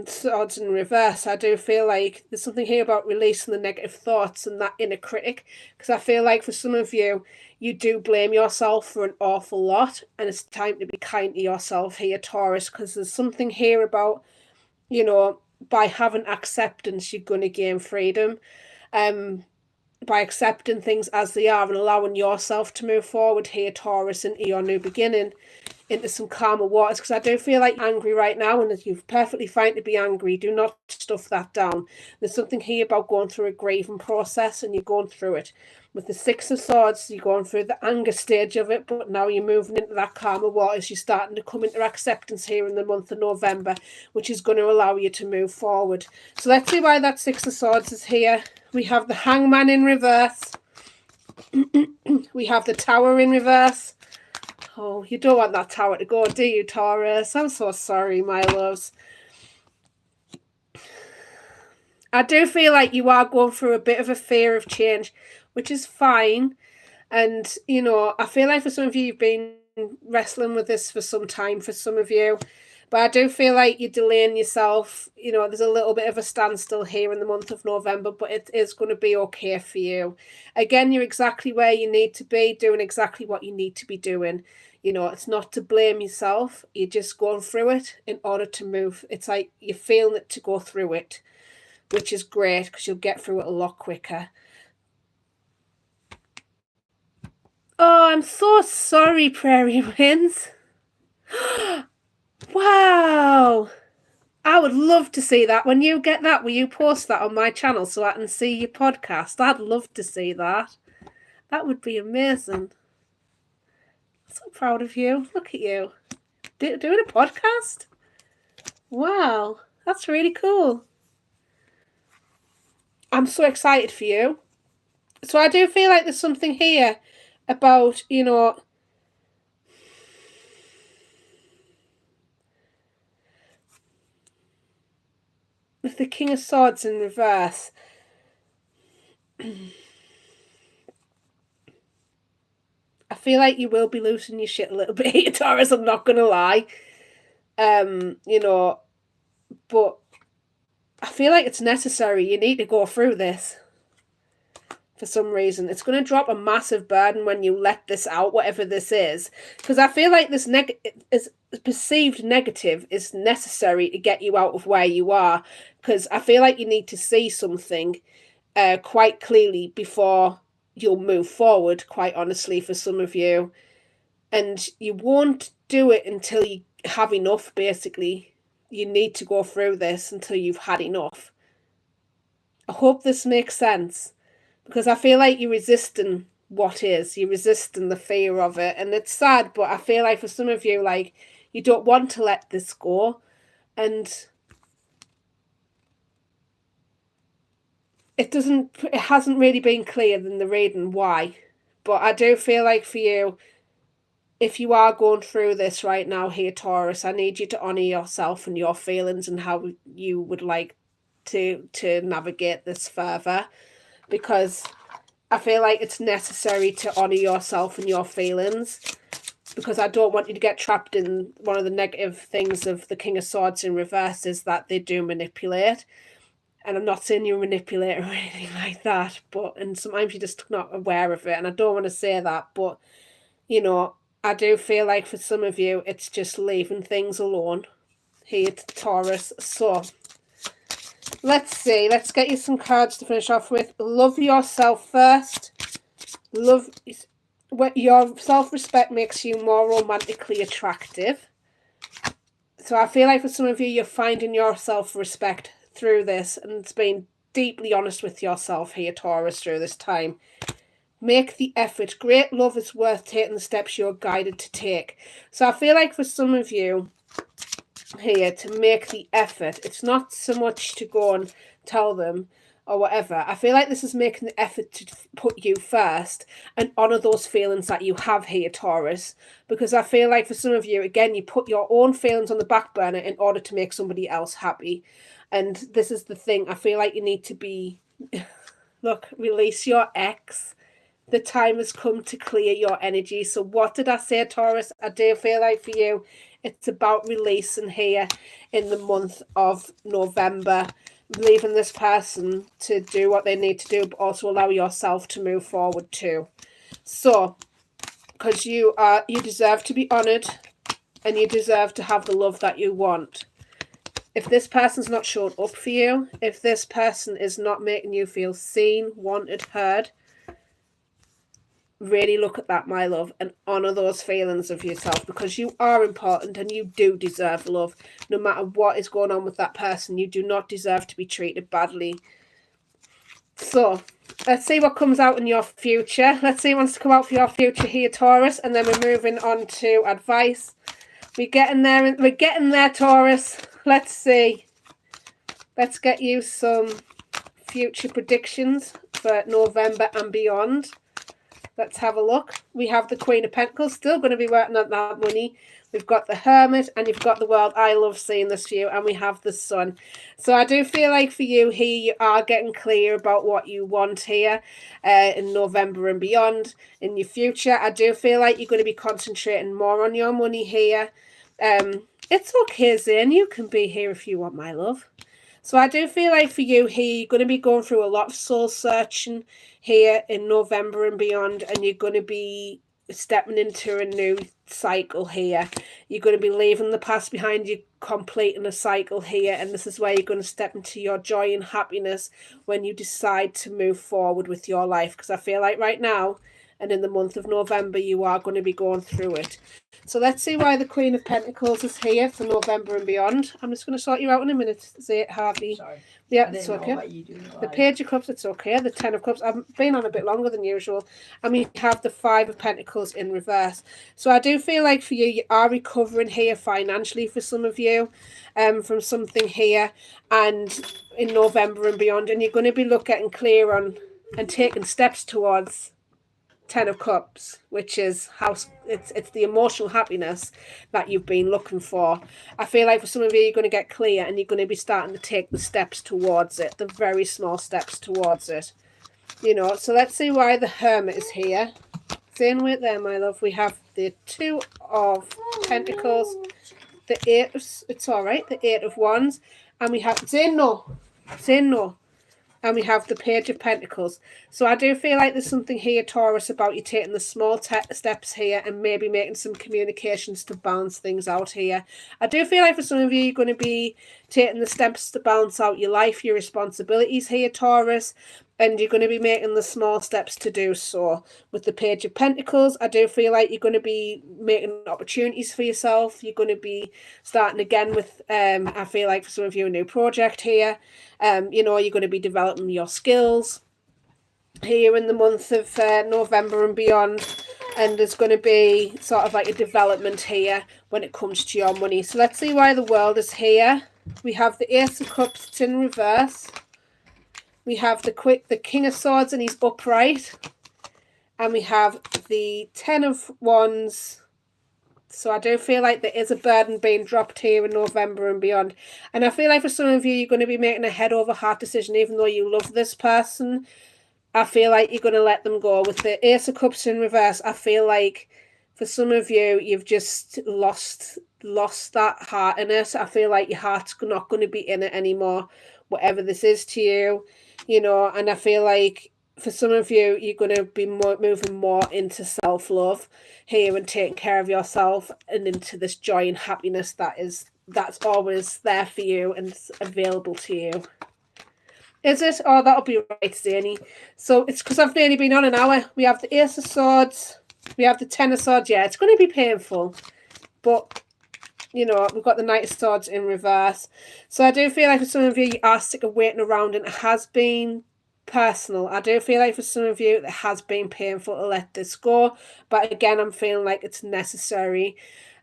S1: Swords in reverse, I do feel like there's something here about releasing the negative thoughts and that inner critic. Because I feel like for some of you, you do blame yourself for an awful lot, and it's time to be kind to yourself here, Taurus, because there's something here about, by having acceptance, you're going to gain freedom. By accepting things as they are and allowing yourself to move forward here, Taurus, into your new beginning, into some calmer waters, because I do feel like you're angry right now, and you're perfectly fine to be angry. Do not stuff that down. There's something here about going through a grieving process, and you're going through it. With the Six of Swords, you're going through the anger stage of it, but now you're moving into that calmer waters. You're starting to come into acceptance here in the month of November, which is going to allow you to move forward. So let's see why that Six of Swords is here. We have the Hangman in reverse. We have the Tower in reverse. Oh, you don't want that tower to go, do you, Taurus? I'm so sorry, my loves. I do feel like you are going through a bit of a fear of change, which is fine. And, you know, I feel like for some of you, you've been wrestling with this for some time, for some of you. But I do feel like you're delaying yourself. You know, there's a little bit of a standstill here in the month of November, but it is going to be okay for you. Again, you're exactly where you need to be, doing exactly what you need to be doing. You know, it's not to blame yourself. You're just going through it in order to move. It's like you're feeling it to go through it, which is great because you'll get through it a lot quicker. Oh, I'm so sorry, Prairie Winds. Wow. I would love to see that. When you get that, will you post that on my channel so I can see your podcast? I'd love to see that. That would be amazing. I'm so proud of you. Look at you. Doing a podcast? Wow. That's really cool. I'm so excited for you. So I do feel like there's something here about, you know, with the King of Swords in reverse. I feel like you will be losing your shit a little bit here, Taurus, I'm not going to lie. You know, but I feel like it's necessary. You need to go through this. For some reason, it's going to drop a massive burden when you let this out, whatever this is, because I feel like this is perceived negative is necessary to get you out of where you are, because I feel like you need to see something quite clearly before you'll move forward, quite honestly, for some of you, and you won't do it until you have enough. Basically, you need to go through this until you've had enough. I hope this makes sense. Because I feel like you're resisting what is. You're resisting the fear of it. And it's sad, but I feel like for some of you, like, you don't want to let this go. And it hasn't really been clear in the reading why. But I do feel like for you, if you are going through this right now here, Taurus, I need you to honour yourself and your feelings and how you would like to navigate this further. Because I feel like it's necessary to honour yourself and your feelings, because I don't want you to get trapped in one of the negative things of the King of Swords in reverse is that they do manipulate. And I'm not saying you're a manipulator or anything like that, and sometimes you're just not aware of it. And I don't want to say that, but, you know, I do feel like for some of you, it's just leaving things alone here to Taurus. So let's see. Let's get you some cards to finish off with. Love yourself first. Love, your self-respect makes you more romantically attractive. So I feel like for some of you, you're finding your self-respect through this, and it's being deeply honest with yourself here, Taurus, through this time. Make the effort. Great love is worth taking the steps you're guided to take. So I feel like for some of you here, to make the effort, it's not so much to go and tell them or whatever. I feel like this is making the effort to put you first and honor those feelings that you have here, Taurus, because I feel like for some of you, again, you put your own feelings on the back burner in order to make somebody else happy. And this is the thing. I feel like you need to be, look, release your ex. The time has come to clear your energy. So what did I say, Taurus? I do feel like for you, it's about releasing here in the month of November, leaving this person to do what they need to do, but also allow yourself to move forward too. So, because you deserve to be honored, and you deserve to have the love that you want. If this person's not showing up for you, if this person is not making you feel seen, wanted, heard, really look at that, my love, and honour those feelings of yourself, because you are important and you do deserve love. No matter what is going on with that person, you do not deserve to be treated badly. So let's see what comes out in your future. Let's see what wants to come out for your future here, Taurus, and then we're moving on to advice. We're getting there, Taurus. Let's see. Let's get you some future predictions for November and beyond. Let's have a look. We have the Queen of Pentacles, still going to be working on that money. We've got the Hermit, and you've got the World. I love seeing this for you. And we have the Sun. So I do feel like for you here, you are getting clear about what you want here in November and beyond. In your future, I do feel like you're going to be concentrating more on your money here. It's okay, Zane. You can be here if you want, my love. So I do feel like for you here, you're going to be going through a lot of soul searching here in November and beyond, and you're going to be stepping into a new cycle here. You're going to be leaving the past behind you, completing a cycle here, and this is where you're going to step into your joy and happiness when you decide to move forward with your life, because I feel like right now and in the month of November you are going to be going through it. So let's see why the Queen of Pentacles is here for November and beyond. I'm just going to sort you out in a minute, say it, Harvey.
S3: Sorry.
S1: Yeah, it's okay. The Page of Cups, it's okay. The Ten of Cups, I've been on a bit longer than usual. And we have the Five of Pentacles in reverse. So I do feel like for you, you are recovering here financially for some of you from something here. And in November and beyond. And you're going to be getting clear on and taking steps towards Ten of Cups, which is how it's the emotional happiness that you've been looking for. I feel like for some of you, you're going to get clear and you're going to be starting to take the steps towards it, the very small steps towards it. You know, so let's see why the Hermit is here. Same with there, my love. We have the Two of Pentacles, the Eight of, it's all right, the Eight of Wands, and we have, say no. And we have the Page of Pentacles. So I do feel like there's something here, Taurus, about you taking the small steps here and maybe making some communications to balance things out here. I do feel like for some of you, you're going to be taking the steps to balance out your life, your responsibilities here, Taurus. And you're going to be making the small steps to do so. With the Page of Pentacles, I do feel like you're going to be making opportunities for yourself. You're going to be starting again with, I feel like for some of you, a new project here. You know, you're going to be developing your skills here in the month of November and beyond. And there's going to be sort of like a development here when it comes to your money. So let's see why the World is here. We have the Ace of Cups, it's in reverse. We have the King of Swords, and he's upright. And we have the Ten of Wands. So I do feel like there is a burden being dropped here in November and beyond. And I feel like for some of you, you're going to be making a head over heart decision, even though you love this person. I feel like you're going to let them go. With the Ace of Cups in reverse, I feel like for some of you, you've just lost that heart in it. I feel like your heart's not going to be in it anymore, whatever this is to you. You know, and I feel like for some of you, you're going to be moving more into self-love here and taking care of yourself and into this joy and happiness that's always there for you and available to you. Is it? Oh, that'll be right, Zany. So it's because I've nearly been on an hour. We have the Ace of Swords. We have the Ten of Swords. Yeah, it's going to be painful. But, you know, we've got the Knight of Swords in reverse. So I do feel like for some of you, you are sick of waiting around, and it has been personal. I do feel like for some of you, it has been painful to let this go. But again, I'm feeling like it's necessary.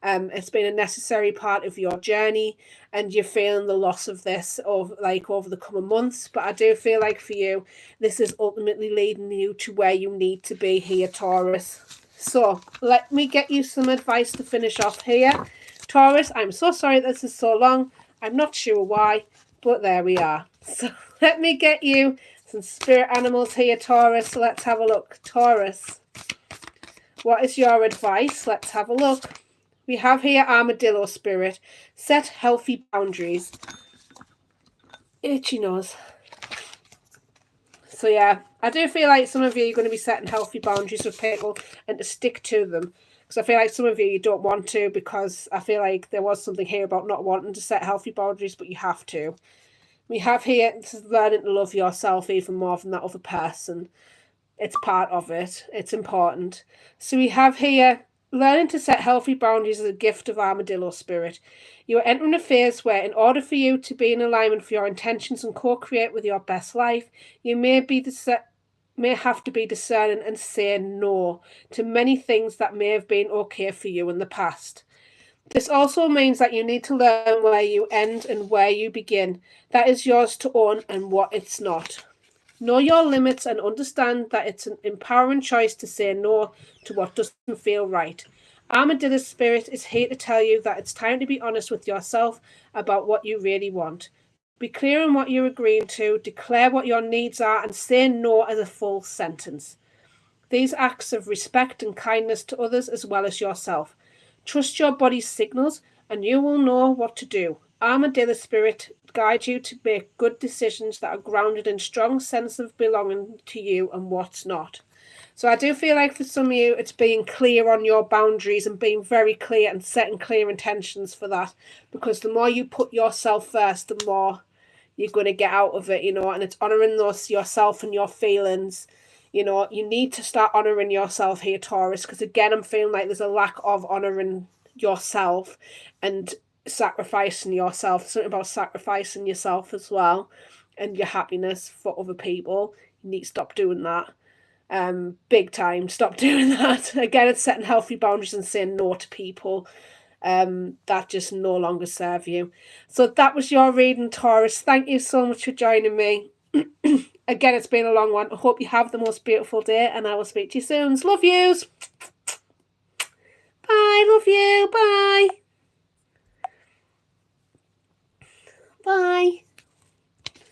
S1: It's been a necessary part of your journey, and you're feeling the loss of this over the coming months. But I do feel like for you, this is ultimately leading you to where you need to be here, Taurus. So let me get you some advice to finish off here. Taurus, I'm so sorry this is so long. I'm not sure why, but there we are. So let me get you some spirit animals here, Taurus. So let's have a look. Taurus, what is your advice? Let's have a look. We have here Armadillo Spirit. Set healthy boundaries. Itchy nose. So yeah, I do feel like some of you are going to be setting healthy boundaries with people and to stick to them. Because I feel like some of you don't want to, because I feel like there was something here about not wanting to set healthy boundaries, but you have to. We have here learning to love yourself even more than that other person. It's part of it. It's important. So we have here learning to set healthy boundaries is a gift of Armadillo spirit. You are entering a phase where, in order for you to be in alignment with your intentions and co-create with your best life, you may have to be discerning and say no to many things that may have been okay for you in the past. This also means that you need to learn where you end and where you begin. That is yours to own and what it's not. Know your limits and understand that it's an empowering choice to say no to what doesn't feel right. Armadillo Spirit is here to tell you that it's time to be honest with yourself about what you really want. Be clear on what you're agreeing to, declare what your needs are, and say no as a full sentence. These acts of respect and kindness to others as well as yourself. Trust your body's signals and you will know what to do. Armadillo Spirit guides you to make good decisions that are grounded in strong sense of belonging to you and what's not. So I do feel like for some of you, it's being clear on your boundaries and being very clear and setting clear intentions for that. Because the more you put yourself first, the more you're going to get out of it, and it's honoring those yourself and your feelings. You need to start honoring yourself here, Taurus, because again, I'm feeling like there's a lack of honoring yourself and sacrificing yourself. Something about sacrificing yourself as well and your happiness for other people. You need to stop doing that. Big time. Stop doing that. Again, it's setting healthy boundaries and saying no to people that just no longer serve you. So that was your reading, Taurus. Thank you so much for joining me. Again, it's been a long one. I hope you have the most beautiful day, and I will speak to you soon. Love yous. Bye. Love you. Bye.